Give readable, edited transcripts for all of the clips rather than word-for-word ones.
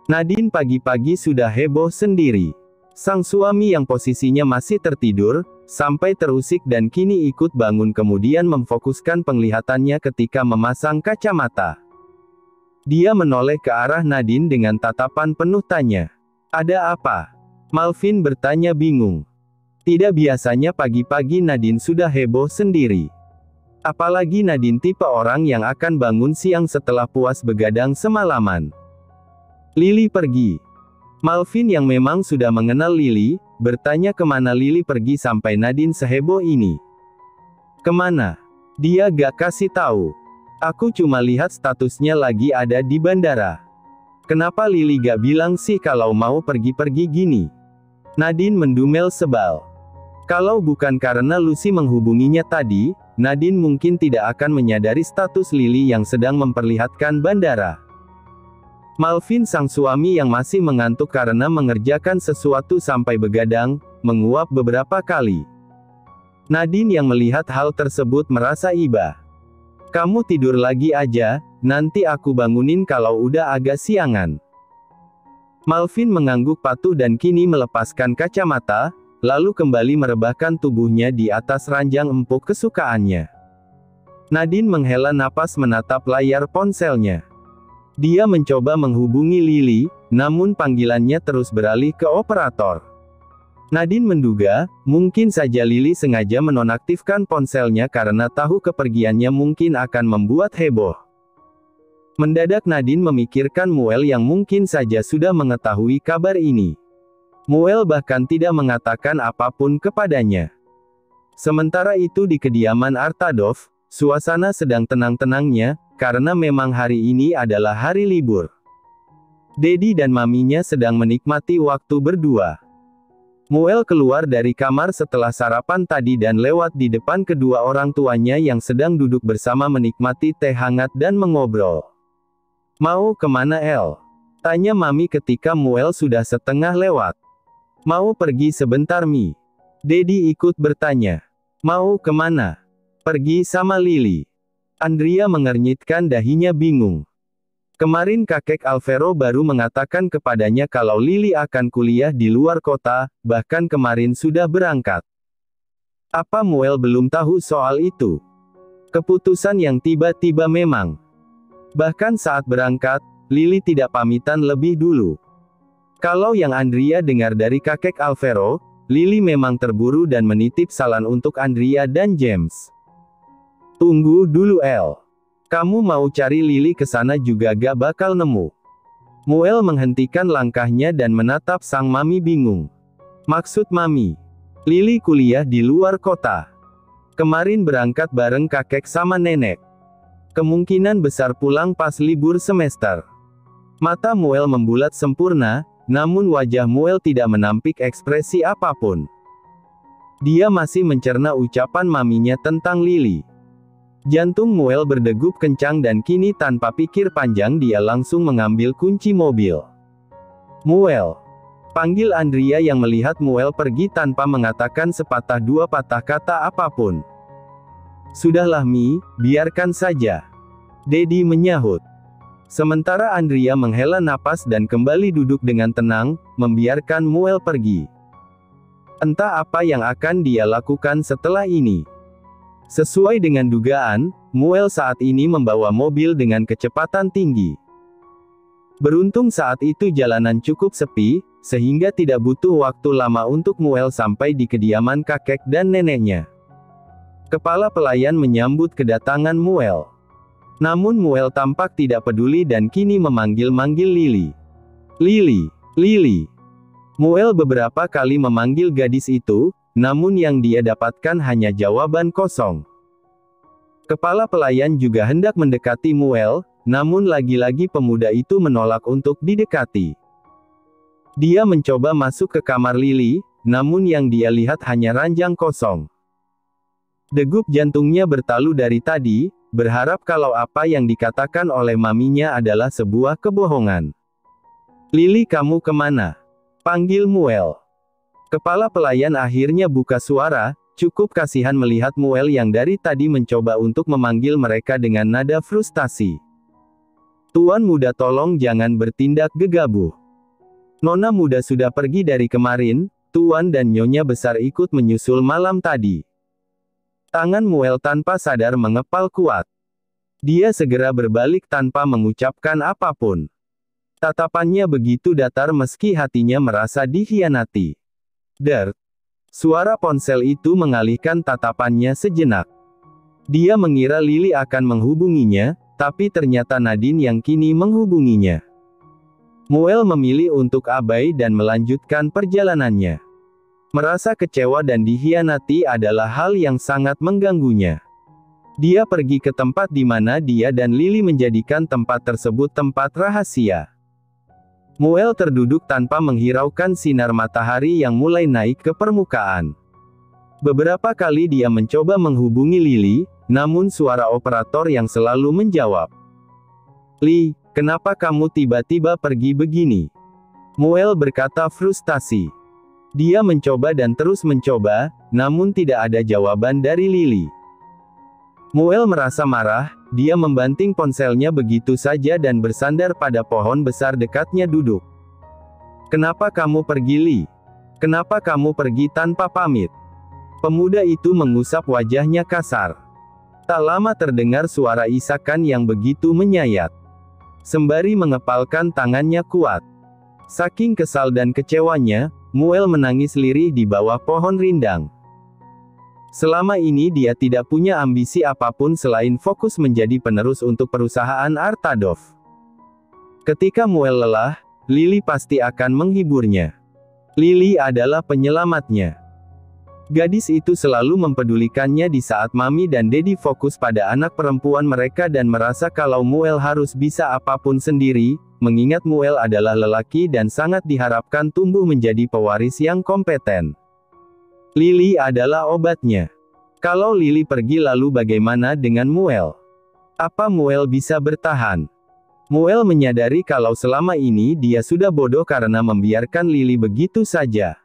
Nadine pagi-pagi sudah heboh sendiri. Sang suami yang posisinya masih tertidur, sampai terusik dan kini ikut bangun kemudian memfokuskan penglihatannya ketika memasang kacamata. Dia menoleh ke arah Nadine dengan tatapan penuh tanya. Ada apa? Malvin bertanya bingung. Tidak biasanya pagi-pagi Nadine sudah heboh sendiri. Apalagi Nadine tipe orang yang akan bangun siang setelah puas begadang semalaman. Lily pergi. Malvin yang memang sudah mengenal Lily, bertanya kemana Lily pergi sampai Nadine seheboh ini. Kemana? Dia gak kasih tahu. Aku cuma lihat statusnya lagi ada di bandara. Kenapa Lily gak bilang sih kalau mau pergi-pergi gini? Nadine mendumel sebal. Kalau bukan karena Lucy menghubunginya tadi, Nadine mungkin tidak akan menyadari status Lily yang sedang memperlihatkan bandara. Malvin sang suami yang masih mengantuk karena mengerjakan sesuatu sampai begadang, menguap beberapa kali. Nadine yang melihat hal tersebut merasa iba. Kamu tidur lagi aja, nanti aku bangunin kalau udah agak siangan. Malvin mengangguk patuh dan kini melepaskan kacamata, lalu kembali merebahkan tubuhnya di atas ranjang empuk kesukaannya. Nadine menghela napas menatap layar ponselnya. Dia mencoba menghubungi Lily, namun panggilannya terus beralih ke operator. Nadine menduga, mungkin saja Lily sengaja menonaktifkan ponselnya karena tahu kepergiannya mungkin akan membuat heboh. Mendadak Nadine memikirkan Muel yang mungkin saja sudah mengetahui kabar ini. Muel bahkan tidak mengatakan apapun kepadanya. Sementara itu di kediaman Artadov, suasana sedang tenang-tenangnya, karena memang hari ini adalah hari libur. Daddy dan maminya sedang menikmati waktu berdua. Muel keluar dari kamar setelah sarapan tadi dan lewat di depan kedua orang tuanya yang sedang duduk bersama menikmati teh hangat dan mengobrol. Mau kemana El? Tanya mami ketika Muel sudah setengah lewat. Mau pergi sebentar Mi. Daddy ikut bertanya. Mau kemana? Pergi sama Lily. Andrea mengernyitkan dahinya bingung. Kemarin kakek Alvaro baru mengatakan kepadanya kalau Lily akan kuliah di luar kota, bahkan kemarin sudah berangkat. Apa Muel belum tahu soal itu? Keputusan yang tiba-tiba memang. Bahkan saat berangkat, Lily tidak pamitan lebih dulu. Kalau yang Andrea dengar dari kakek Alvaro, Lily memang terburu dan menitip salam untuk Andrea dan James. Tunggu dulu El. Kamu mau cari Lily ke sana juga gak bakal nemu. Muel menghentikan langkahnya dan menatap sang mami bingung. Maksud mami? Lily kuliah di luar kota. Kemarin berangkat bareng kakek sama nenek. Kemungkinan besar pulang pas libur semester. Mata Muel membulat sempurna, namun wajah Muel tidak menampik ekspresi apapun. Dia masih mencerna ucapan maminya tentang Lily. Jantung Muel berdegup kencang dan kini tanpa pikir panjang dia langsung mengambil kunci mobil. Muel. Panggil Andrea yang melihat Muel pergi tanpa mengatakan sepatah dua patah kata apapun. Sudahlah Mi, biarkan saja. Daddy menyahut. Sementara Andrea menghela napas dan kembali duduk dengan tenang, membiarkan Muel pergi. Entah apa yang akan dia lakukan setelah ini. Sesuai dengan dugaan, Muel saat ini membawa mobil dengan kecepatan tinggi. Beruntung saat itu jalanan cukup sepi, sehingga tidak butuh waktu lama untuk Muel sampai di kediaman kakek dan neneknya. Kepala pelayan menyambut kedatangan Muel. Namun Muel tampak tidak peduli dan kini memanggil-manggil Lily. Lily, Lily. Muel beberapa kali memanggil gadis itu, namun yang dia dapatkan hanya jawaban kosong. Kepala pelayan juga hendak mendekati Muel, namun lagi-lagi pemuda itu menolak untuk didekati. Dia mencoba masuk ke kamar Lily, namun yang dia lihat hanya ranjang kosong. Degup jantungnya bertalu dari tadi, berharap kalau apa yang dikatakan oleh maminya adalah sebuah kebohongan. Lily kamu kemana? Panggil Muel. Kepala pelayan akhirnya buka suara, cukup kasihan melihat Muel yang dari tadi mencoba untuk memanggil mereka dengan nada frustasi. Tuan muda tolong jangan bertindak gegabah. Nona muda sudah pergi dari kemarin, Tuan dan Nyonya besar ikut menyusul malam tadi. Tangan Muel tanpa sadar mengepal kuat. Dia segera berbalik tanpa mengucapkan apapun. Tatapannya begitu datar meski hatinya merasa dikhianati. Dert. Suara ponsel itu mengalihkan tatapannya sejenak. Dia mengira Lily akan menghubunginya, tapi ternyata Nadine yang kini menghubunginya. Muel memilih untuk abai dan melanjutkan perjalanannya. Merasa kecewa dan dikhianati adalah hal yang sangat mengganggunya. Dia pergi ke tempat di mana dia dan Lily menjadikan tempat tersebut tempat rahasia. Muel terduduk tanpa menghiraukan sinar matahari yang mulai naik ke permukaan. Beberapa kali dia mencoba menghubungi Lily, namun suara operator yang selalu menjawab. "Lee, kenapa kamu tiba-tiba pergi begini?" Muel berkata frustasi. Dia mencoba dan terus mencoba, namun tidak ada jawaban dari Lily. Muel merasa marah, dia membanting ponselnya begitu saja dan bersandar pada pohon besar dekatnya duduk. "Kenapa kamu pergi, Lee? Kenapa kamu pergi tanpa pamit?" Pemuda itu mengusap wajahnya kasar. Tak lama terdengar suara isakan yang begitu menyayat. Sembari mengepalkan tangannya kuat. Saking kesal dan kecewanya, Muel menangis lirih di bawah pohon rindang. Selama ini dia tidak punya ambisi apapun selain fokus menjadi penerus untuk perusahaan Artadov. Ketika Muel lelah, Lily pasti akan menghiburnya. Lily adalah penyelamatnya. Gadis itu selalu mempedulikannya di saat Mami dan Daddy fokus pada anak perempuan mereka dan merasa kalau Muel harus bisa apapun sendiri, mengingat Muel adalah lelaki dan sangat diharapkan tumbuh menjadi pewaris yang kompeten. Lily adalah obatnya. Kalau Lily pergi lalu bagaimana dengan Muel? Apa Muel bisa bertahan? Muel menyadari kalau selama ini dia sudah bodoh karena membiarkan Lily begitu saja.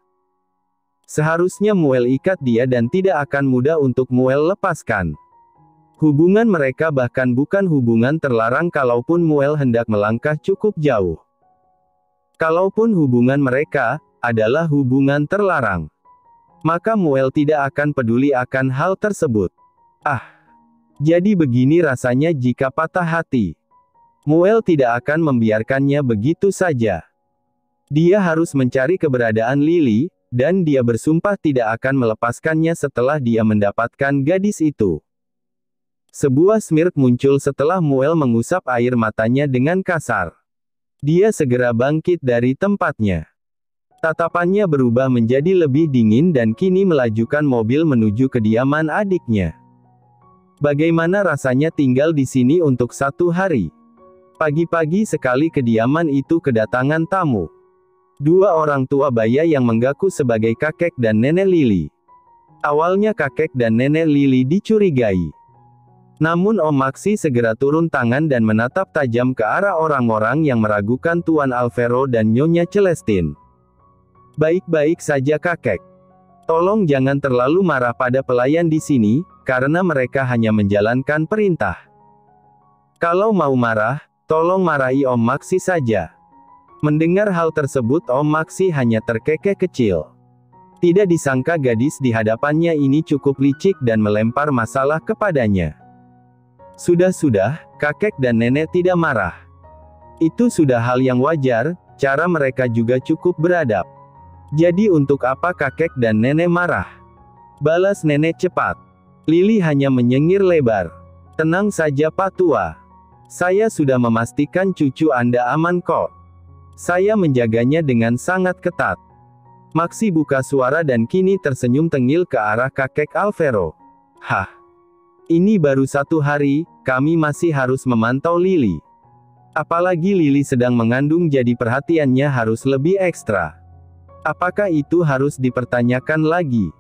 Seharusnya Muel ikat dia dan tidak akan mudah untuk Muel lepaskan. Hubungan mereka bahkan bukan hubungan terlarang kalaupun Muel hendak melangkah cukup jauh. Kalaupun hubungan mereka adalah hubungan terlarang, maka Muel tidak akan peduli akan hal tersebut. Jadi begini rasanya jika patah hati. Muel tidak akan membiarkannya begitu saja. Dia harus mencari keberadaan Lily, dan dia bersumpah tidak akan melepaskannya setelah dia mendapatkan gadis itu. Sebuah smirk muncul setelah Muel mengusap air matanya dengan kasar. Dia segera bangkit dari tempatnya. Tatapannya berubah menjadi lebih dingin dan kini melajukan mobil menuju kediaman adiknya. Bagaimana rasanya tinggal di sini untuk 1 hari? Pagi-pagi sekali kediaman itu kedatangan tamu. 2 orang tua Baya yang mengaku sebagai kakek dan nenek Lily. Awalnya kakek dan nenek Lily dicurigai. Namun Om Maxi segera turun tangan dan menatap tajam ke arah orang-orang yang meragukan Tuan Alvaro dan Nyonya Celestine. "Baik-baik saja kakek. Tolong jangan terlalu marah pada pelayan di sini, karena mereka hanya menjalankan perintah. Kalau mau marah, tolong marahi Om Maxi saja." Mendengar hal tersebut Om Maxi hanya terkekeh kecil. Tidak disangka gadis di hadapannya ini cukup licik dan melempar masalah kepadanya. Sudah-sudah, kakek dan nenek tidak marah. Itu sudah hal yang wajar, cara mereka juga cukup beradab. Jadi untuk apa kakek dan nenek marah? Balas nenek cepat. Lily hanya menyengir lebar. "Tenang saja Pak Tua. Saya sudah memastikan cucu Anda aman kok. Saya menjaganya dengan sangat ketat." Maxi buka suara dan kini tersenyum tengil ke arah kakek Alvaro. Ini baru 1 hari, kami masih harus memantau Lily. Apalagi Lily sedang mengandung jadi perhatiannya harus lebih ekstra. Apakah itu harus dipertanyakan lagi?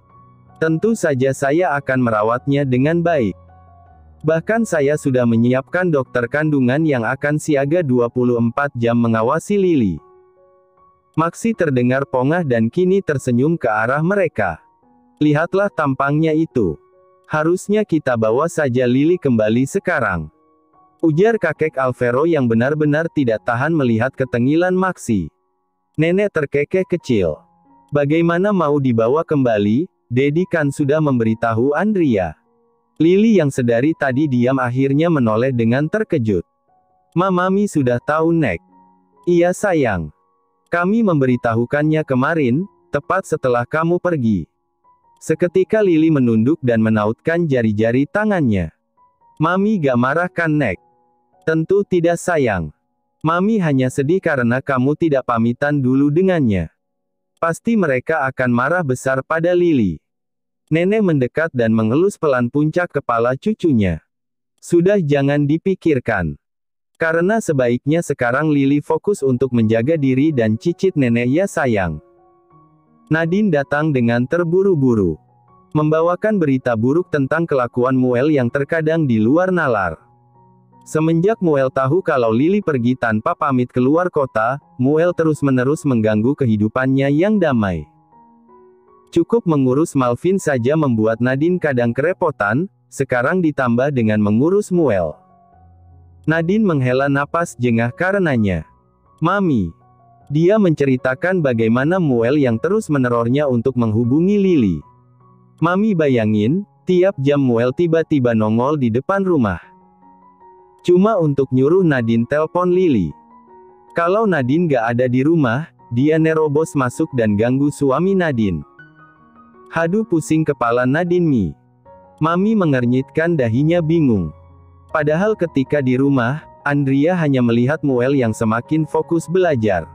Tentu saja saya akan merawatnya dengan baik. Bahkan saya sudah menyiapkan dokter kandungan yang akan siaga 24 jam mengawasi Lily. Maxi terdengar pongah dan kini tersenyum ke arah mereka. "Lihatlah tampangnya itu. Harusnya kita bawa saja Lily kembali sekarang." Ujar kakek Alvaro yang benar-benar tidak tahan melihat ketengilan Maxi. Nenek terkekeh kecil. Bagaimana mau dibawa kembali? Dedi kan sudah memberitahu Andrea. Lily yang sedari tadi diam akhirnya menoleh dengan terkejut. Mami sudah tahu, Nek. Iya sayang. Kami memberitahukannya kemarin, tepat setelah kamu pergi. Seketika Lily menunduk dan menautkan jari-jari tangannya. Mami gak marah kan, Nek? Tentu tidak sayang. Mami hanya sedih karena kamu tidak pamitan dulu dengannya. Pasti mereka akan marah besar pada Lily. Nenek mendekat dan mengelus pelan puncak kepala cucunya. Sudah jangan dipikirkan. Karena sebaiknya sekarang Lily fokus untuk menjaga diri dan cicit nenek ya sayang. Nadine datang dengan terburu-buru. Membawakan berita buruk tentang kelakuan Muel yang terkadang di luar nalar. Semenjak Muel tahu kalau Lily pergi tanpa pamit keluar kota, Muel terus-menerus mengganggu kehidupannya yang damai. Cukup mengurus Malvin saja membuat Nadine kadang kerepotan, sekarang ditambah dengan mengurus Muel. Nadine menghela napas jengah karenanya. Mami. Dia menceritakan bagaimana Muel yang terus menerornya untuk menghubungi Lily. Mami bayangin, tiap jam Muel tiba-tiba nongol di depan rumah. Cuma untuk nyuruh Nadine telpon Lily. Kalau Nadine gak ada di rumah, dia nerobos masuk dan ganggu suami Nadine. Haduh pusing kepala Nadine. Mami mengernyitkan dahinya bingung. Padahal ketika di rumah, Andrea hanya melihat Muel yang semakin fokus belajar.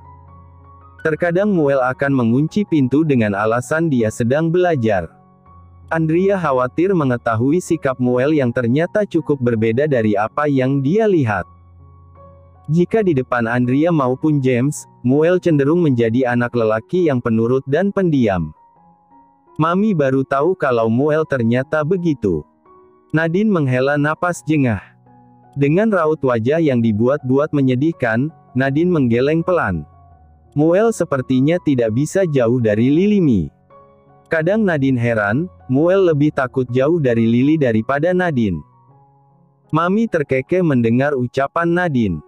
Terkadang Muel akan mengunci pintu dengan alasan dia sedang belajar. Andrea khawatir mengetahui sikap Muel yang ternyata cukup berbeda dari apa yang dia lihat. Jika di depan Andrea maupun James, Muel cenderung menjadi anak lelaki yang penurut dan pendiam. Mami baru tahu kalau Muel ternyata begitu. Nadine menghela napas jengah. Dengan raut wajah yang dibuat-buat menyedihkan, Nadine menggeleng pelan. Muel sepertinya tidak bisa jauh dari Lily. Kadang Nadine heran, Muel lebih takut jauh dari Lily daripada Nadine. Mami terkekeh mendengar ucapan Nadine.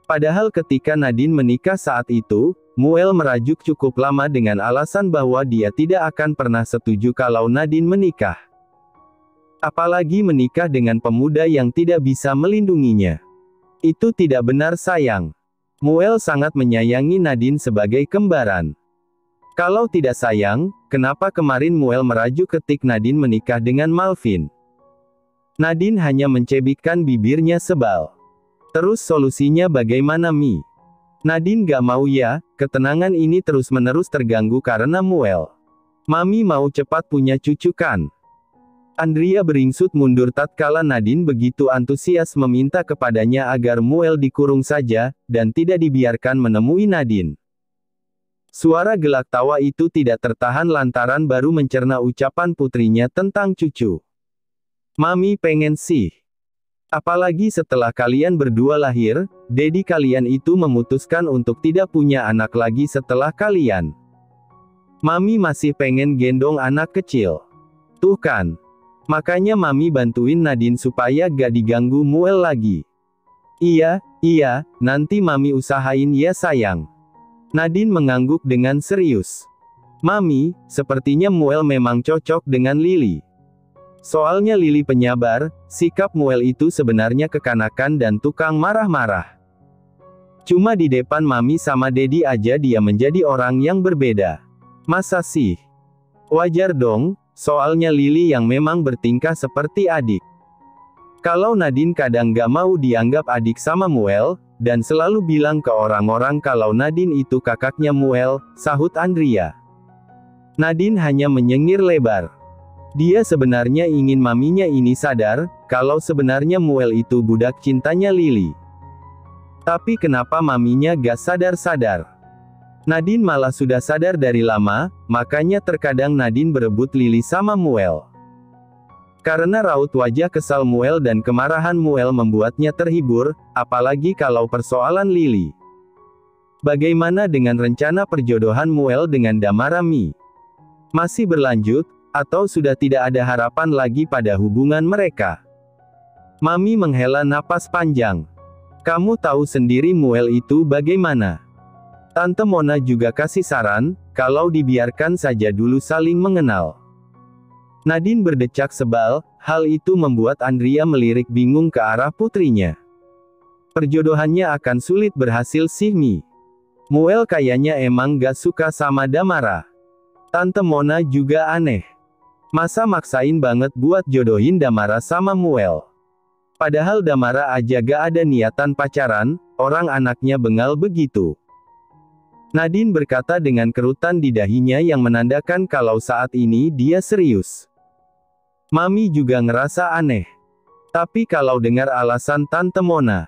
Padahal ketika Nadine menikah saat itu, Muel merajuk cukup lama dengan alasan bahwa dia tidak akan pernah setuju kalau Nadine menikah. Apalagi menikah dengan pemuda yang tidak bisa melindunginya. Itu tidak benar sayang. Muel sangat menyayangi Nadine sebagai kembaran. Kalau tidak sayang, kenapa kemarin Muel merajuk ketika Nadine menikah dengan Malvin? Nadine hanya mencebikkan bibirnya sebal. Terus solusinya bagaimana, Mi? Nadine gak mau ya, ketenangan ini terus-menerus terganggu karena Muel. Mami mau cepat punya cucu kan? Andrea beringsut mundur tatkala Nadine begitu antusias meminta kepadanya agar Muel dikurung saja, dan tidak dibiarkan menemui Nadine. Suara gelak tawa itu tidak tertahan lantaran baru mencerna ucapan putrinya tentang cucu. Mami pengen sih. Apalagi setelah kalian berdua lahir, Dedi kalian itu memutuskan untuk tidak punya anak lagi setelah kalian. Mami masih pengen gendong anak kecil. Tuh kan. Makanya Mami bantuin Nadine supaya gak diganggu Muel lagi. Iya, nanti Mami usahain ya sayang. Nadine mengangguk dengan serius. Mami, sepertinya Muel memang cocok dengan Lily. Soalnya Lily penyabar, sikap Muel itu sebenarnya kekanakan dan tukang marah-marah. Cuma di depan Mami sama Dedi aja dia menjadi orang yang berbeda. Masa sih? Wajar dong. Soalnya Lily yang memang bertingkah seperti adik. Kalau Nadine kadang gak mau dianggap adik sama Muel, dan selalu bilang ke orang-orang kalau Nadine itu kakaknya Muel, sahut Andrea. Nadine hanya menyengir lebar. Dia sebenarnya ingin maminya ini sadar, kalau sebenarnya Muel itu budak cintanya Lily. Tapi kenapa maminya gak sadar-sadar? Nadine malah sudah sadar dari lama, makanya terkadang Nadine berebut Lily sama Muel. Karena raut wajah kesal Muel dan kemarahan Muel membuatnya terhibur, apalagi kalau persoalan Lily. Bagaimana dengan rencana perjodohan Muel dengan Damara, Mi? Masih berlanjut, atau sudah tidak ada harapan lagi pada hubungan mereka? Mami menghela napas panjang. Kamu tahu sendiri Muel itu bagaimana. Tante Mona juga kasih saran, kalau dibiarkan saja dulu saling mengenal. Nadine berdecak sebal, hal itu membuat Andrea melirik bingung ke arah putrinya. Perjodohannya akan sulit berhasil sih Mi. Muel kayaknya emang gak suka sama Damara. Tante Mona juga aneh. Masa maksain banget buat jodohin Damara sama Muel. Padahal Damara aja gak ada niatan pacaran, orang anaknya bengal begitu. Nadine berkata dengan kerutan di dahinya yang menandakan kalau saat ini dia serius. Mami juga ngerasa aneh. Tapi kalau dengar alasan Tante Mona,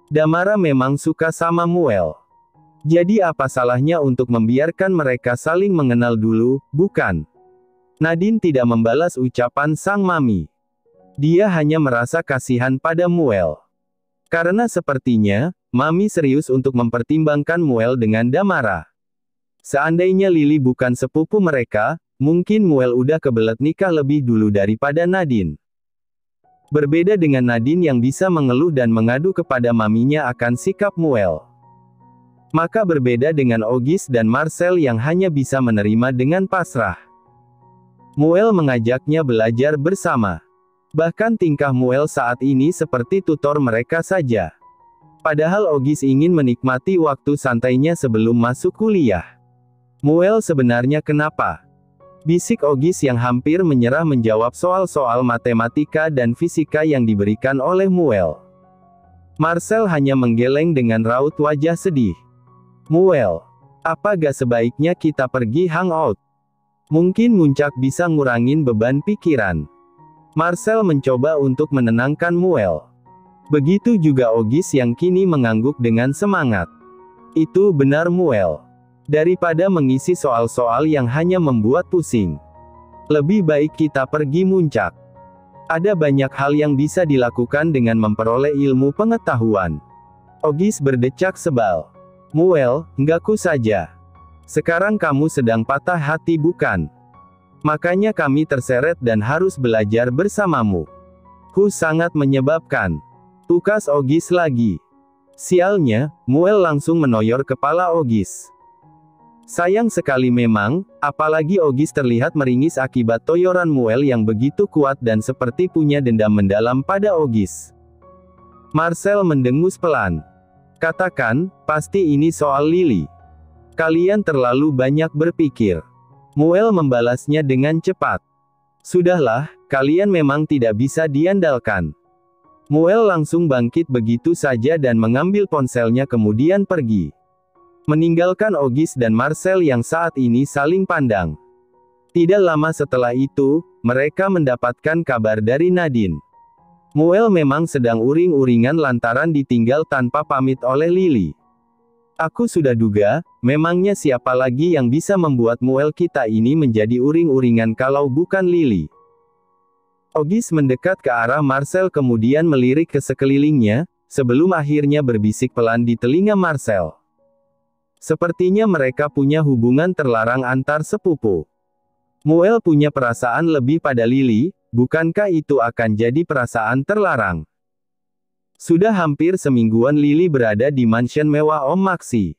Damara memang suka sama Muel. Jadi apa salahnya untuk membiarkan mereka saling mengenal dulu, bukan? Nadine tidak membalas ucapan sang mami. Dia hanya merasa kasihan pada Muel. Karena sepertinya, mami serius untuk mempertimbangkan Muel dengan Damara. Seandainya Lily bukan sepupu mereka, mungkin Muel udah kebelet nikah lebih dulu daripada Nadine. Berbeda dengan Nadine yang bisa mengeluh dan mengadu kepada maminya akan sikap Muel. Maka berbeda dengan Auguste dan Marcel yang hanya bisa menerima dengan pasrah. Muel mengajaknya belajar bersama. Bahkan tingkah Muel saat ini seperti tutor mereka saja. Padahal Auguste ingin menikmati waktu santainya sebelum masuk kuliah. Muel sebenarnya kenapa? Bisik Auguste yang hampir menyerah menjawab soal-soal matematika dan fisika yang diberikan oleh Muel. Marcel hanya menggeleng dengan raut wajah sedih. Muel, apa gak sebaiknya kita pergi hangout? Mungkin muncak bisa ngurangin beban pikiran. Marcel mencoba untuk menenangkan Muel. Begitu juga Auguste yang kini mengangguk dengan semangat. Itu benar Muel. Daripada mengisi soal-soal yang hanya membuat pusing. Lebih baik kita pergi muncak. Ada banyak hal yang bisa dilakukan dengan memperoleh ilmu pengetahuan. Auguste berdecak sebal. Muel, ngaku saja. Sekarang kamu sedang patah hati bukan? Makanya kami terseret dan harus belajar bersamamu. Sangat menyebabkan. Tukas Auguste lagi. Sialnya, Muel langsung menoyor kepala Auguste. Sayang sekali memang, apalagi Auguste terlihat meringis akibat toyoran Muel yang begitu kuat dan seperti punya dendam mendalam pada Auguste. Marcel mendengus pelan. Katakan, pasti ini soal Lily. Kalian terlalu banyak berpikir. Muel membalasnya dengan cepat. Sudahlah, kalian memang tidak bisa diandalkan. Muel langsung bangkit begitu saja dan mengambil ponselnya kemudian pergi. Meninggalkan Auguste dan Marcel yang saat ini saling pandang. Tidak lama setelah itu, mereka mendapatkan kabar dari Nadine. Muel memang sedang uring-uringan lantaran ditinggal tanpa pamit oleh Lily. Aku sudah duga, memangnya siapa lagi yang bisa membuat Muel kita ini menjadi uring-uringan kalau bukan Lily. Auguste mendekat ke arah Marcel kemudian melirik ke sekelilingnya, sebelum akhirnya berbisik pelan di telinga Marcel. Sepertinya mereka punya hubungan terlarang antar sepupu. Muel punya perasaan lebih pada Lily, bukankah itu akan jadi perasaan terlarang? Sudah hampir semingguan Lily berada di mansion mewah Om Maxi.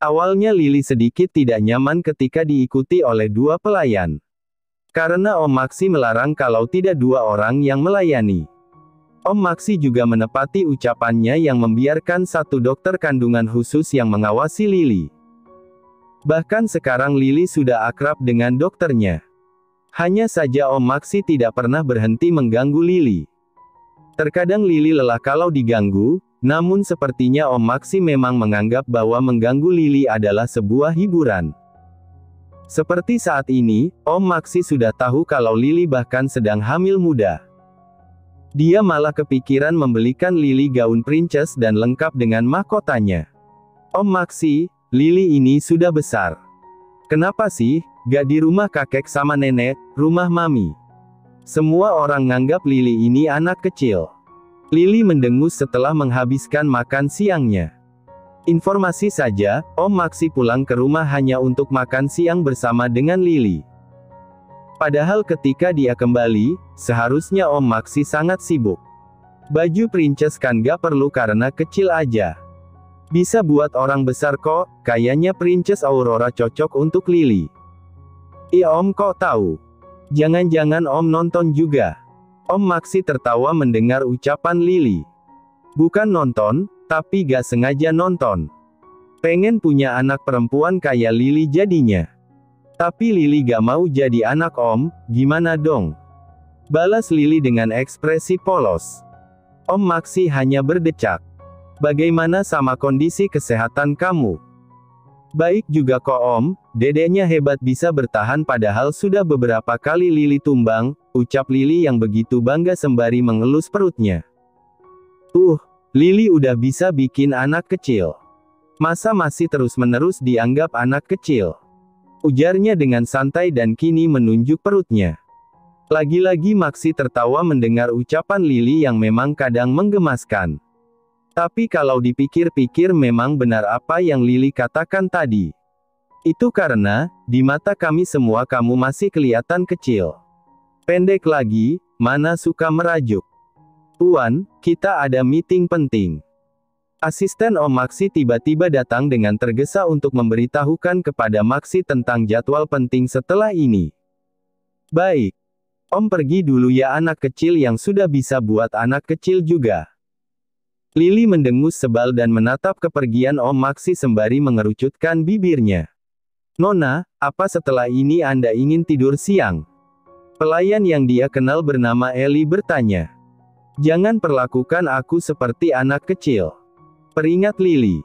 Awalnya Lily sedikit tidak nyaman ketika diikuti oleh dua pelayan. Karena Om Maxi melarang kalau tidak dua orang yang melayani. Om Maxi juga menepati ucapannya yang membiarkan satu dokter kandungan khusus yang mengawasi Lily. Bahkan sekarang Lily sudah akrab dengan dokternya. Hanya saja Om Maxi tidak pernah berhenti mengganggu Lily. Terkadang Lily lelah kalau diganggu, namun sepertinya Om Maxi memang menganggap bahwa mengganggu Lily adalah sebuah hiburan. Seperti saat ini, Om Maxi sudah tahu kalau Lily bahkan sedang hamil muda. Dia malah kepikiran membelikan Lily gaun princess dan lengkap dengan mahkotanya. Om Maxi, Lily ini sudah besar. Kenapa sih, gak di rumah kakek sama nenek, rumah mami? Semua orang nganggap Lily ini anak kecil. Lily mendengus setelah menghabiskan makan siangnya. Informasi saja, Om Maxi pulang ke rumah hanya untuk makan siang bersama dengan Lily. Padahal ketika dia kembali, seharusnya Om Maxi sangat sibuk. Baju princess kan gak perlu karena kecil aja. Bisa buat orang besar kok, kayaknya Princess Aurora cocok untuk Lily. Om kok tahu? Jangan-jangan Om nonton juga? Om Maxi tertawa mendengar ucapan Lily. Bukan nonton, tapi gak sengaja nonton. Pengen punya anak perempuan kayak Lily jadinya. Tapi Lily gak mau jadi anak Om, gimana dong? Balas Lily dengan ekspresi polos. Om Maxi hanya berdecak. Bagaimana sama kondisi kesehatan kamu? Baik juga kok Om, dedeknya hebat bisa bertahan padahal sudah beberapa kali Lily tumbang, ucap Lily yang begitu bangga sembari mengelus perutnya. Lily udah bisa bikin anak kecil. Masa masih terus-menerus dianggap anak kecil? Ujarnya dengan santai dan kini menunjuk perutnya. Lagi-lagi Maxi tertawa mendengar ucapan Lily yang memang kadang menggemaskan. Tapi kalau dipikir-pikir memang benar apa yang Lily katakan tadi. Itu karena, di mata kami semua kamu masih kelihatan kecil. Pendek lagi, mana suka merajuk. Tuan, kita ada meeting penting. Asisten Om Maxi tiba-tiba datang dengan tergesa untuk memberitahukan kepada Maxi tentang jadwal penting setelah ini. Baik. Om pergi dulu ya anak kecil yang sudah bisa buat anak kecil juga. Lily mendengus sebal dan menatap kepergian Om Maxi sembari mengerucutkan bibirnya. Nona, apa setelah ini Anda ingin tidur siang? Pelayan yang dia kenal bernama Ellie bertanya. Jangan perlakukan aku seperti anak kecil. Peringat Lily.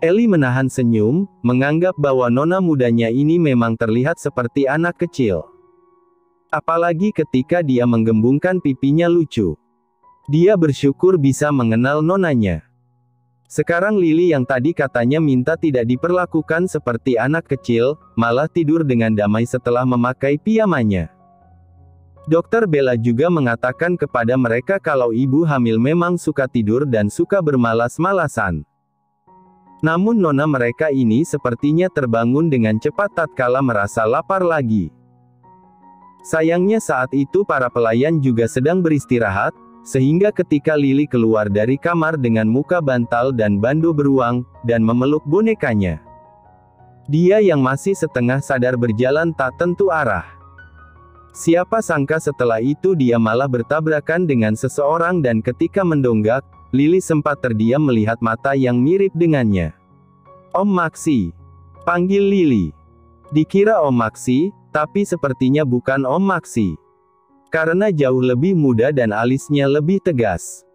Ellie menahan senyum, menganggap bahwa nona mudanya ini memang terlihat seperti anak kecil. Apalagi ketika dia menggembungkan pipinya lucu. Dia bersyukur bisa mengenal nonanya. Sekarang Lily yang tadi katanya minta tidak diperlakukan seperti anak kecil, malah tidur dengan damai setelah memakai piyamanya. Dokter Bella juga mengatakan kepada mereka kalau ibu hamil memang suka tidur dan suka bermalas-malasan. Namun nona mereka ini sepertinya terbangun dengan cepat tatkala merasa lapar lagi. Sayangnya saat itu para pelayan juga sedang beristirahat, sehingga ketika Lily keluar dari kamar dengan muka bantal dan bando beruang, dan memeluk bonekanya. Dia yang masih setengah sadar berjalan tak tentu arah. Siapa sangka setelah itu dia malah bertabrakan dengan seseorang dan ketika mendonggak, Lily sempat terdiam melihat mata yang mirip dengannya. Om Maxi. Panggil Lily. Dikira Om Maxi, tapi sepertinya bukan Om Maxi. Karena jauh lebih muda dan alisnya lebih tegas.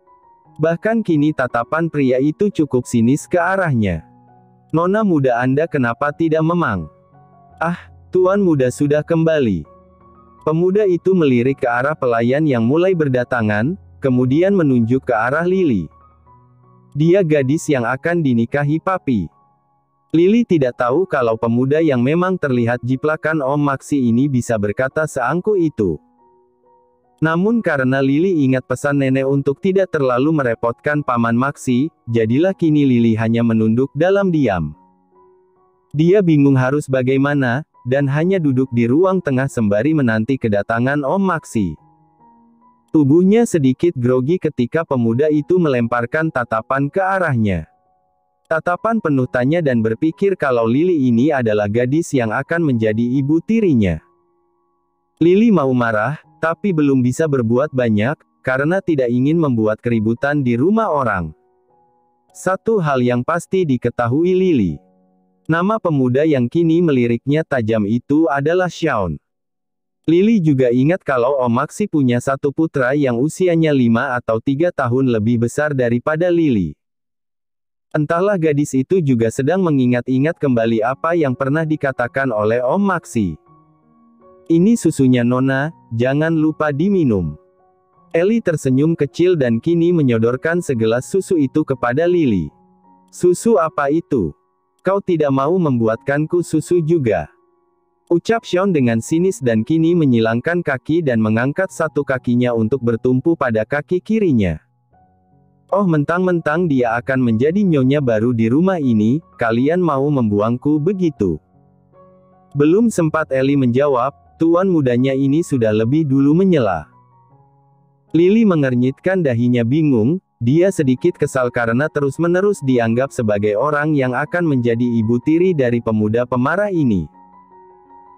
Bahkan kini tatapan pria itu cukup sinis ke arahnya. Nona muda Anda kenapa tidak memang? Tuan muda sudah kembali. Pemuda itu melirik ke arah pelayan yang mulai berdatangan, kemudian menunjuk ke arah Lily. Dia gadis yang akan dinikahi papi. Lily tidak tahu kalau pemuda yang memang terlihat jiplakan Om Maxi ini bisa berkata seangkuh itu. Namun karena Lily ingat pesan nenek untuk tidak terlalu merepotkan Paman Maxi, jadilah kini Lily hanya menunduk dalam diam. Dia bingung harus bagaimana, dan hanya duduk di ruang tengah sembari menanti kedatangan Om Maxi. Tubuhnya sedikit grogi ketika pemuda itu melemparkan tatapan ke arahnya. Tatapan penuh tanya dan berpikir kalau Lily ini adalah gadis yang akan menjadi ibu tirinya. Lily mau marah, tapi belum bisa berbuat banyak, karena tidak ingin membuat keributan di rumah orang. Satu hal yang pasti diketahui Lily. Nama pemuda yang kini meliriknya tajam itu adalah Shaun. Lily juga ingat kalau Om Maxi punya satu putra yang usianya 5 atau 3 tahun lebih besar daripada Lily. Entahlah gadis itu juga sedang mengingat-ingat kembali apa yang pernah dikatakan oleh Om Maxi. Ini susunya Nona, jangan lupa diminum. Ellie tersenyum kecil dan kini menyodorkan segelas susu itu kepada Lily. Susu apa itu? Kau tidak mau membuatkanku susu juga? Ucap Shaun dengan sinis dan kini menyilangkan kaki dan mengangkat satu kakinya untuk bertumpu pada kaki kirinya. Oh mentang-mentang dia akan menjadi nyonya baru di rumah ini, kalian mau membuangku begitu? Belum sempat Ellie menjawab, tuan mudanya ini sudah lebih dulu menyela. Lily mengernyitkan dahinya bingung, dia sedikit kesal karena terus-menerus dianggap sebagai orang yang akan menjadi ibu tiri dari pemuda pemarah ini.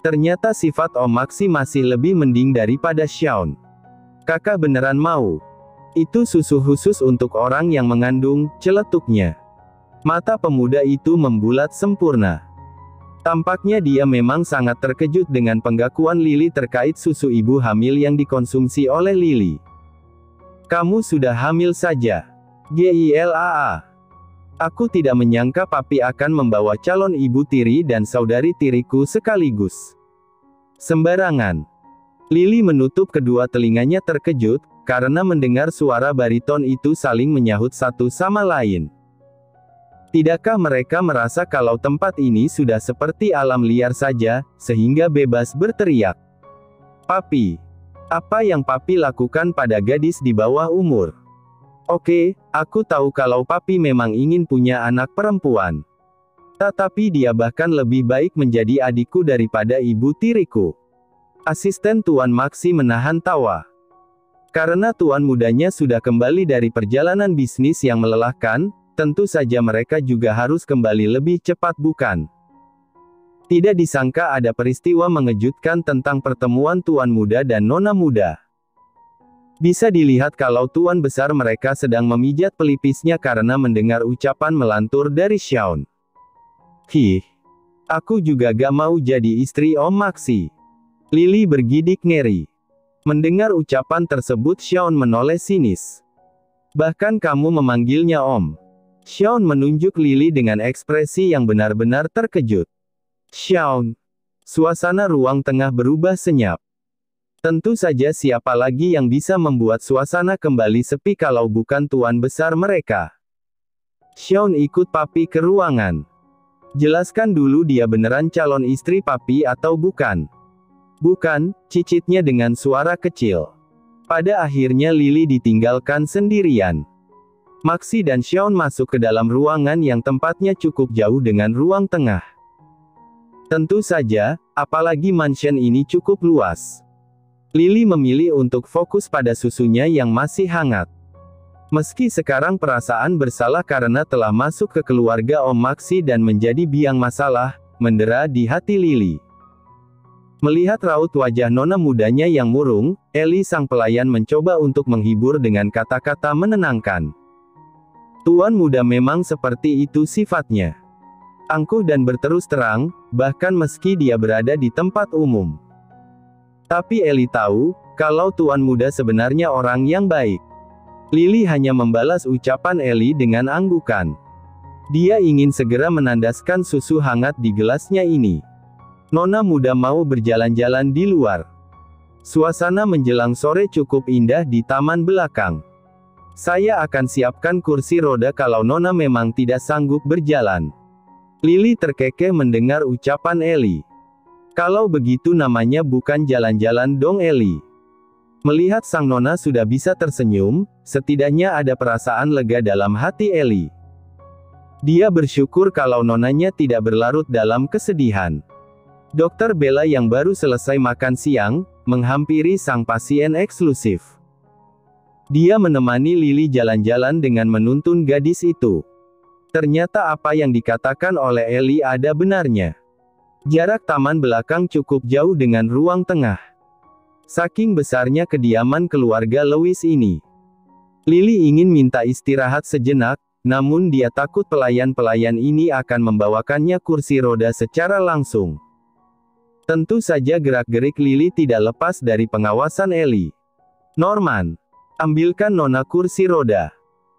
Ternyata sifat Om Maxi masih lebih mending daripada Shaun. Kakak beneran mau? Itu susu khusus untuk orang yang mengandung, celetuknya. Mata pemuda itu membulat sempurna. Tampaknya dia memang sangat terkejut dengan pengakuan Lily terkait susu ibu hamil yang dikonsumsi oleh Lily. Kamu sudah hamil saja. Gilaa. Aku tidak menyangka papi akan membawa calon ibu tiri dan saudari tiriku sekaligus. Sembarangan. Lily menutup kedua telinganya terkejut, karena mendengar suara bariton itu saling menyahut satu sama lain. Tidakkah mereka merasa kalau tempat ini sudah seperti alam liar saja, sehingga bebas berteriak? Papi. Apa yang papi lakukan pada gadis di bawah umur? Oke, aku tahu kalau papi memang ingin punya anak perempuan. Tetapi dia bahkan lebih baik menjadi adikku daripada ibu tiriku. Asisten Tuan Maxi menahan tawa. Karena tuan mudanya sudah kembali dari perjalanan bisnis yang melelahkan, tentu saja mereka juga harus kembali lebih cepat bukan? Tidak disangka ada peristiwa mengejutkan tentang pertemuan tuan muda dan nona muda. Bisa dilihat kalau tuan besar mereka sedang memijat pelipisnya karena mendengar ucapan melantur dari Shaun. Aku juga gak mau jadi istri Om Maxi. Lily bergidik ngeri. Mendengar ucapan tersebut Shaun menoleh sinis. Bahkan kamu memanggilnya Om. Shaun menunjuk Lily dengan ekspresi yang benar-benar terkejut. Shaun. Suasana ruang tengah berubah senyap. Tentu saja siapa lagi yang bisa membuat suasana kembali sepi kalau bukan tuan besar mereka. Shaun ikut papi ke ruangan. Jelaskan dulu dia beneran calon istri papi atau bukan? Bukan, cicitnya dengan suara kecil. Pada akhirnya Lily ditinggalkan sendirian. Maxi dan Shaun masuk ke dalam ruangan yang tempatnya cukup jauh dengan ruang tengah. Tentu saja, apalagi mansion ini cukup luas. Lily memilih untuk fokus pada susunya yang masih hangat. Meski sekarang perasaan bersalah karena telah masuk ke keluarga Om Maxi dan menjadi biang masalah, mendera di hati Lily. Melihat raut wajah nona mudanya yang murung, Ellie sang pelayan mencoba untuk menghibur dengan kata-kata menenangkan. Tuan muda memang seperti itu sifatnya. Angkuh dan berterus terang, bahkan meski dia berada di tempat umum. Tapi Ellie tahu, kalau tuan muda sebenarnya orang yang baik. Lily hanya membalas ucapan Ellie dengan anggukan. Dia ingin segera menandaskan susu hangat di gelasnya ini. Nona muda mau berjalan-jalan di luar. Suasana menjelang sore cukup indah di taman belakang. Saya akan siapkan kursi roda kalau Nona memang tidak sanggup berjalan. Lily terkekeh mendengar ucapan Ellie. Kalau begitu namanya bukan jalan-jalan dong Ellie. Melihat sang Nona sudah bisa tersenyum, setidaknya ada perasaan lega dalam hati Ellie. Dia bersyukur kalau nonanya tidak berlarut dalam kesedihan. Dokter Bella yang baru selesai makan siang, menghampiri sang pasien eksklusif. Dia menemani Lily jalan-jalan dengan menuntun gadis itu. Ternyata apa yang dikatakan oleh Ellie ada benarnya. Jarak taman belakang cukup jauh dengan ruang tengah. Saking besarnya kediaman keluarga Lewis ini. Lily ingin minta istirahat sejenak, namun dia takut pelayan-pelayan ini akan membawakannya kursi roda secara langsung. Tentu saja gerak-gerik Lily tidak lepas dari pengawasan Ellie. Norman, ambilkan Nona kursi roda.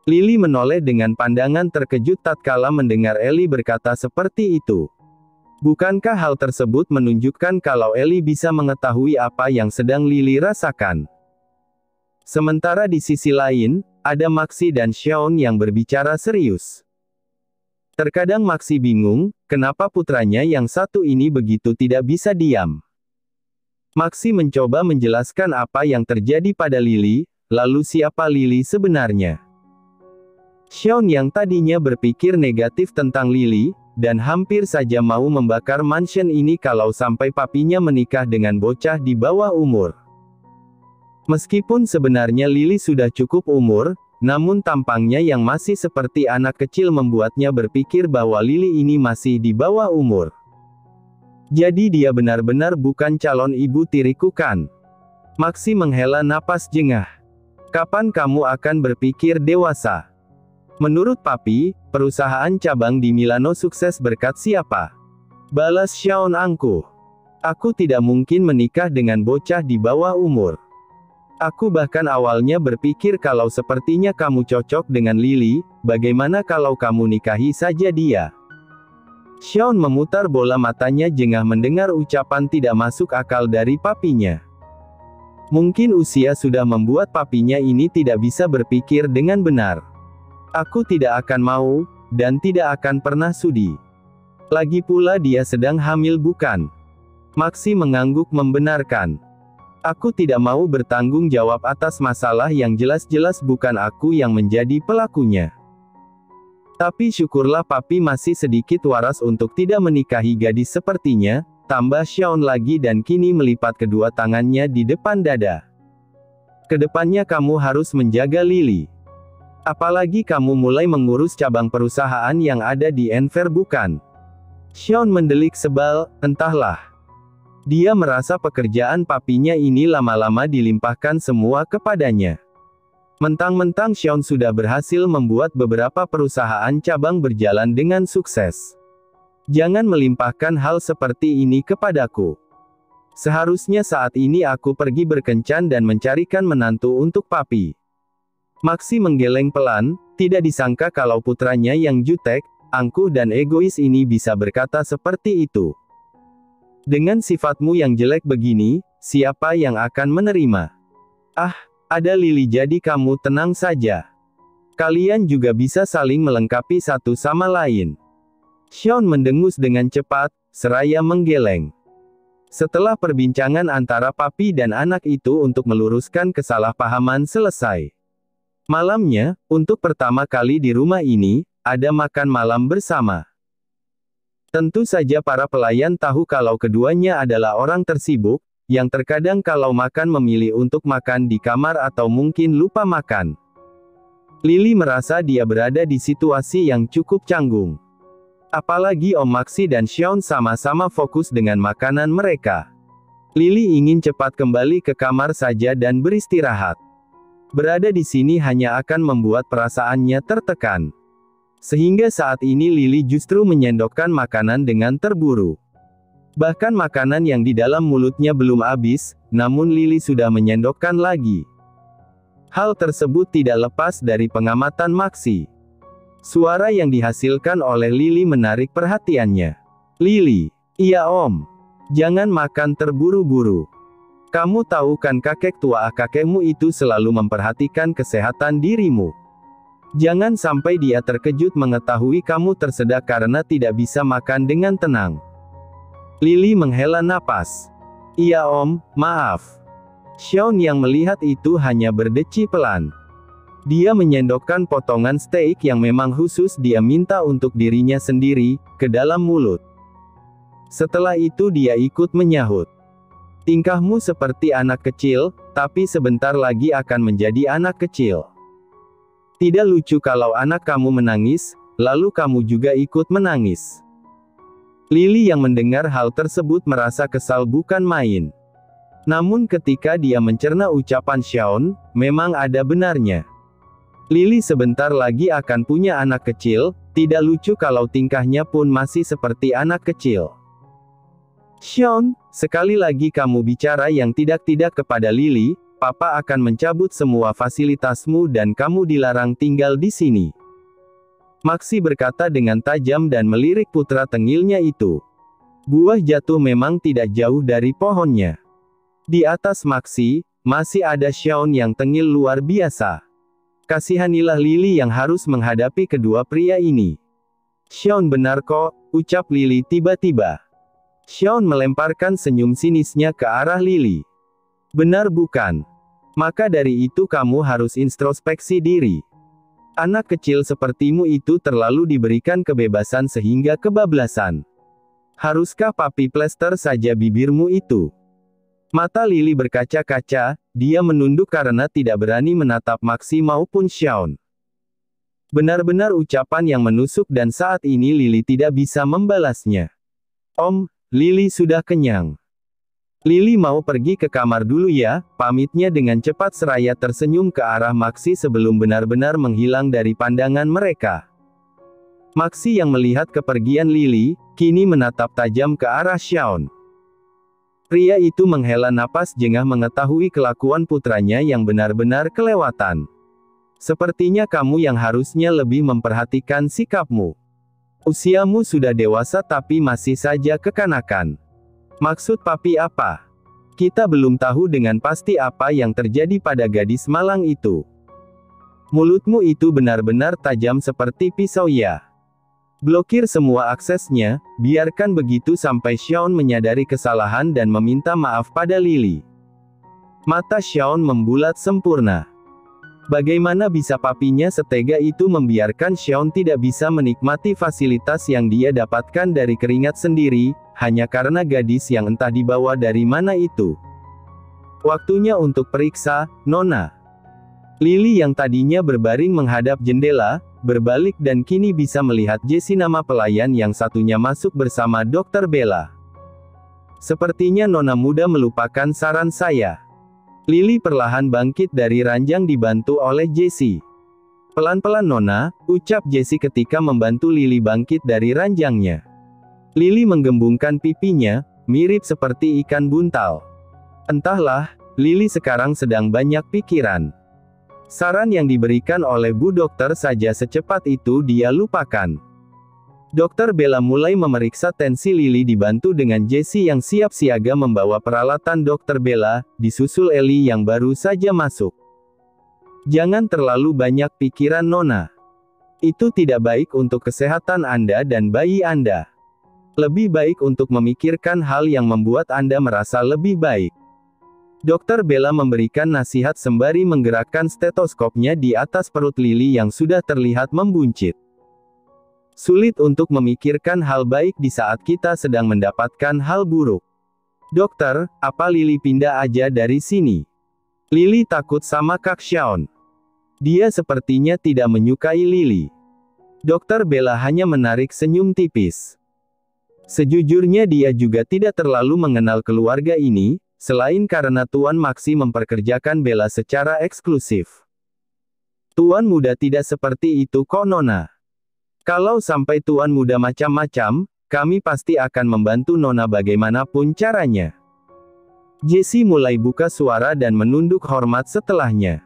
Lily menoleh dengan pandangan terkejut tatkala mendengar Ellie berkata seperti itu. Bukankah hal tersebut menunjukkan kalau Ellie bisa mengetahui apa yang sedang Lily rasakan? Sementara di sisi lain, ada Maxi dan Shaun yang berbicara serius. Terkadang Maxi bingung, kenapa putranya yang satu ini begitu tidak bisa diam. Maxi mencoba menjelaskan apa yang terjadi pada Lily, lalu siapa Lily sebenarnya. Shaun yang tadinya berpikir negatif tentang Lily, dan hampir saja mau membakar mansion ini kalau sampai papinya menikah dengan bocah di bawah umur. Meskipun sebenarnya Lily sudah cukup umur, namun tampangnya yang masih seperti anak kecil membuatnya berpikir bahwa Lily ini masih di bawah umur. Jadi dia benar-benar bukan calon ibu tiriku kan? Maxi menghela napas jengah. Kapan kamu akan berpikir dewasa? Menurut Papi, perusahaan cabang di Milano sukses berkat siapa? Balas Xiaon angkuh. Aku tidak mungkin menikah dengan bocah di bawah umur. Aku bahkan awalnya berpikir kalau sepertinya kamu cocok dengan Lily, bagaimana kalau kamu nikahi saja dia? Xiaon memutar bola matanya jengah mendengar ucapan tidak masuk akal dari papinya. Mungkin usia sudah membuat papinya ini tidak bisa berpikir dengan benar. Aku tidak akan mau, dan tidak akan pernah sudi. Lagi pula dia sedang hamil bukan? Maxi mengangguk membenarkan. Aku tidak mau bertanggung jawab atas masalah yang jelas-jelas bukan aku yang menjadi pelakunya. Tapi syukurlah papi masih sedikit waras untuk tidak menikahi gadis sepertinya, tambah Xiaon lagi dan kini melipat kedua tangannya di depan dada. Kedepannya kamu harus menjaga Lily. Apalagi kamu mulai mengurus cabang perusahaan yang ada di Enver bukan? Xiaon mendelik sebal, entahlah. Dia merasa pekerjaan papinya ini lama-lama dilimpahkan semua kepadanya. Mentang-mentang Xiaon sudah berhasil membuat beberapa perusahaan cabang berjalan dengan sukses. Jangan melimpahkan hal seperti ini kepadaku. Seharusnya saat ini aku pergi berkencan dan mencarikan menantu untuk papi. Maxi menggeleng pelan, tidak disangka kalau putranya yang jutek, angkuh dan egois ini bisa berkata seperti itu. Dengan sifatmu yang jelek begini, siapa yang akan menerima? Ah, ada Lily jadi kamu tenang saja. Kalian juga bisa saling melengkapi satu sama lain. Xiaon mendengus dengan cepat, seraya menggeleng. Setelah perbincangan antara papi dan anak itu untuk meluruskan kesalahpahaman selesai. Malamnya, untuk pertama kali di rumah ini, ada makan malam bersama. Tentu saja para pelayan tahu kalau keduanya adalah orang tersibuk, yang terkadang kalau makan memilih untuk makan di kamar atau mungkin lupa makan. Lily merasa dia berada di situasi yang cukup canggung. Apalagi Om Maxi dan Xiaon sama-sama fokus dengan makanan mereka. Lily ingin cepat kembali ke kamar saja dan beristirahat. Berada di sini hanya akan membuat perasaannya tertekan. Sehingga saat ini Lily justru menyendokkan makanan dengan terburu. Bahkan makanan yang di dalam mulutnya belum habis, namun Lily sudah menyendokkan lagi. Hal tersebut tidak lepas dari pengamatan Maxi. Suara yang dihasilkan oleh Lily menarik perhatiannya. Lily, iya Om. Jangan makan terburu-buru. Kamu tahu kan kakek tua kakekmu itu selalu memperhatikan kesehatan dirimu. Jangan sampai dia terkejut mengetahui kamu tersedak karena tidak bisa makan dengan tenang. Lily menghela napas. Iya Om, maaf. Xiaon yang melihat itu hanya berdeci pelan. Dia menyendokkan potongan steak yang memang khusus dia minta untuk dirinya sendiri, ke dalam mulut. Setelah itu dia ikut menyahut. Tingkahmu seperti anak kecil, tapi sebentar lagi akan menjadi anak kecil. Tidak lucu kalau anak kamu menangis, lalu kamu juga ikut menangis. Lily yang mendengar hal tersebut merasa kesal bukan main. Namun ketika dia mencerna ucapan Xiaon, memang ada benarnya. Lily sebentar lagi akan punya anak kecil, tidak lucu kalau tingkahnya pun masih seperti anak kecil. Xiaon, sekali lagi kamu bicara yang tidak-tidak kepada Lily, Papa akan mencabut semua fasilitasmu dan kamu dilarang tinggal di sini. Maxi berkata dengan tajam dan melirik putra tengilnya itu. Buah jatuh memang tidak jauh dari pohonnya. Di atas Maxi, masih ada Xiaon yang tengil luar biasa. Kasihanilah Lily yang harus menghadapi kedua pria ini. Xiaon benar kok, ucap Lily tiba-tiba. Xiaon melemparkan senyum sinisnya ke arah Lily. Benar bukan? Maka dari itu kamu harus introspeksi diri. Anak kecil sepertimu itu terlalu diberikan kebebasan sehingga kebablasan. Haruskah papi plester saja bibirmu itu? Mata Lily berkaca-kaca, dia menunduk karena tidak berani menatap Maxi maupun Xiaon. Benar-benar ucapan yang menusuk dan saat ini Lily tidak bisa membalasnya. Om, Lily sudah kenyang. Lily mau pergi ke kamar dulu ya, pamitnya dengan cepat seraya tersenyum ke arah Maxi sebelum benar-benar menghilang dari pandangan mereka. Maxi yang melihat kepergian Lily, kini menatap tajam ke arah Xiaon. Pria itu menghela napas jengah mengetahui kelakuan putranya yang benar-benar kelewatan. Sepertinya kamu yang harusnya lebih memperhatikan sikapmu. Usiamu sudah dewasa tapi masih saja kekanakan. Maksud papi apa? Kita belum tahu dengan pasti apa yang terjadi pada gadis malang itu. Mulutmu itu benar-benar tajam seperti pisau ya. Blokir semua aksesnya, biarkan begitu sampai Xiaon menyadari kesalahan dan meminta maaf pada Lily. Mata Xiaon membulat sempurna. Bagaimana bisa papinya setega itu membiarkan Xiaon tidak bisa menikmati fasilitas yang dia dapatkan dari keringat sendiri, hanya karena gadis yang entah dibawa dari mana itu. Waktunya untuk periksa, Nona. Lily yang tadinya berbaring menghadap jendela, berbalik dan kini bisa melihat Jessie nama pelayan yang satunya masuk bersama Dr. Bella. Sepertinya Nona muda melupakan saran saya. Lily perlahan bangkit dari ranjang dibantu oleh Jessie. Pelan-pelan Nona, ucap Jessie ketika membantu Lily bangkit dari ranjangnya. Lily menggembungkan pipinya, mirip seperti ikan buntal. Entahlah, Lily sekarang sedang banyak pikiran. Saran yang diberikan oleh Bu Dokter saja secepat itu dia lupakan. Dr. Bella mulai memeriksa tensi Lily dibantu dengan Jessie yang siap siaga membawa peralatan Dr. Bella, disusul Ellie yang baru saja masuk. Jangan terlalu banyak pikiran Nona. Itu tidak baik untuk kesehatan Anda dan bayi Anda. Lebih baik untuk memikirkan hal yang membuat Anda merasa lebih baik. Dr. Bella memberikan nasihat sembari menggerakkan stetoskopnya di atas perut Lily yang sudah terlihat membuncit. Sulit untuk memikirkan hal baik di saat kita sedang mendapatkan hal buruk. Dokter, apa Lily pindah aja dari sini? Lily takut sama Kak Xiaon. Dia sepertinya tidak menyukai Lily. Dr. Bella hanya menarik senyum tipis. Sejujurnya dia juga tidak terlalu mengenal keluarga ini, selain karena Tuan Maxi memperkerjakan Bella secara eksklusif. Tuan muda tidak seperti itu kok Nona. Kalau sampai Tuan muda macam-macam, kami pasti akan membantu Nona bagaimanapun caranya. Jessie mulai buka suara dan menunduk hormat setelahnya.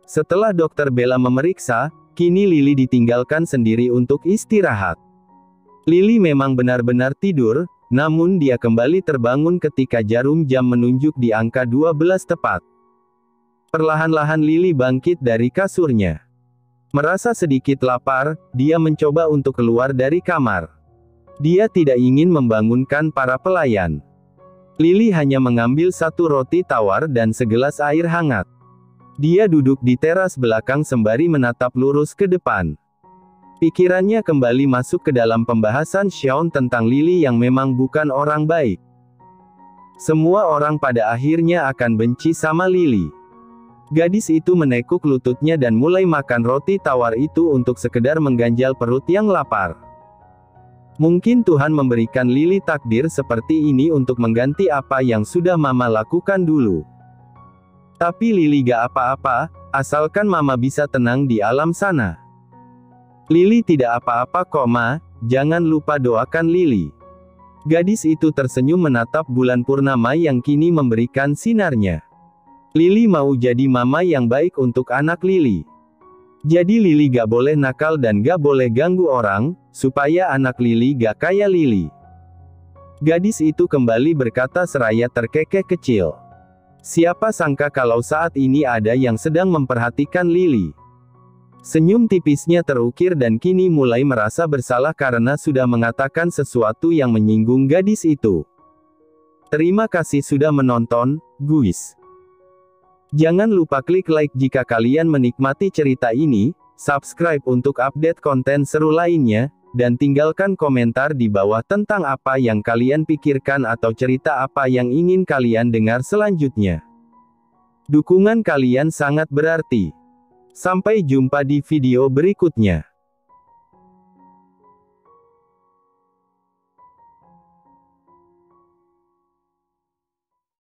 Setelah Dr. Bella memeriksa, kini Lily ditinggalkan sendiri untuk istirahat. Lily memang benar-benar tidur, namun dia kembali terbangun ketika jarum jam menunjuk di angka 12 tepat. Perlahan-lahan Lily bangkit dari kasurnya. Merasa sedikit lapar, dia mencoba untuk keluar dari kamar. Dia tidak ingin membangunkan para pelayan. Lily hanya mengambil satu roti tawar dan segelas air hangat. Dia duduk di teras belakang sembari menatap lurus ke depan. Pikirannya kembali masuk ke dalam pembahasan Xiaon tentang Lily yang memang bukan orang baik. Semua orang pada akhirnya akan benci sama Lily. Gadis itu menekuk lututnya dan mulai makan roti tawar itu untuk sekedar mengganjal perut yang lapar. Mungkin Tuhan memberikan Lily takdir seperti ini untuk mengganti apa yang sudah Mama lakukan dulu. Tapi Lily gak apa-apa, asalkan Mama bisa tenang di alam sana. Lily tidak apa-apa kok Ma, jangan lupa doakan Lily. Gadis itu tersenyum menatap bulan purnama yang kini memberikan sinarnya. Lily mau jadi mama yang baik untuk anak Lily. Jadi Lily gak boleh nakal dan gak boleh ganggu orang, supaya anak Lily gak kayak Lily. Gadis itu kembali berkata seraya terkekeh kecil. Siapa sangka kalau saat ini ada yang sedang memperhatikan Lily. Senyum tipisnya terukir dan kini mulai merasa bersalah karena sudah mengatakan sesuatu yang menyinggung gadis itu. Terima kasih sudah menonton, guys. Jangan lupa klik like jika kalian menikmati cerita ini, subscribe untuk update konten seru lainnya, dan tinggalkan komentar di bawah tentang apa yang kalian pikirkan atau cerita apa yang ingin kalian dengar selanjutnya. Dukungan kalian sangat berarti. Sampai jumpa di video berikutnya.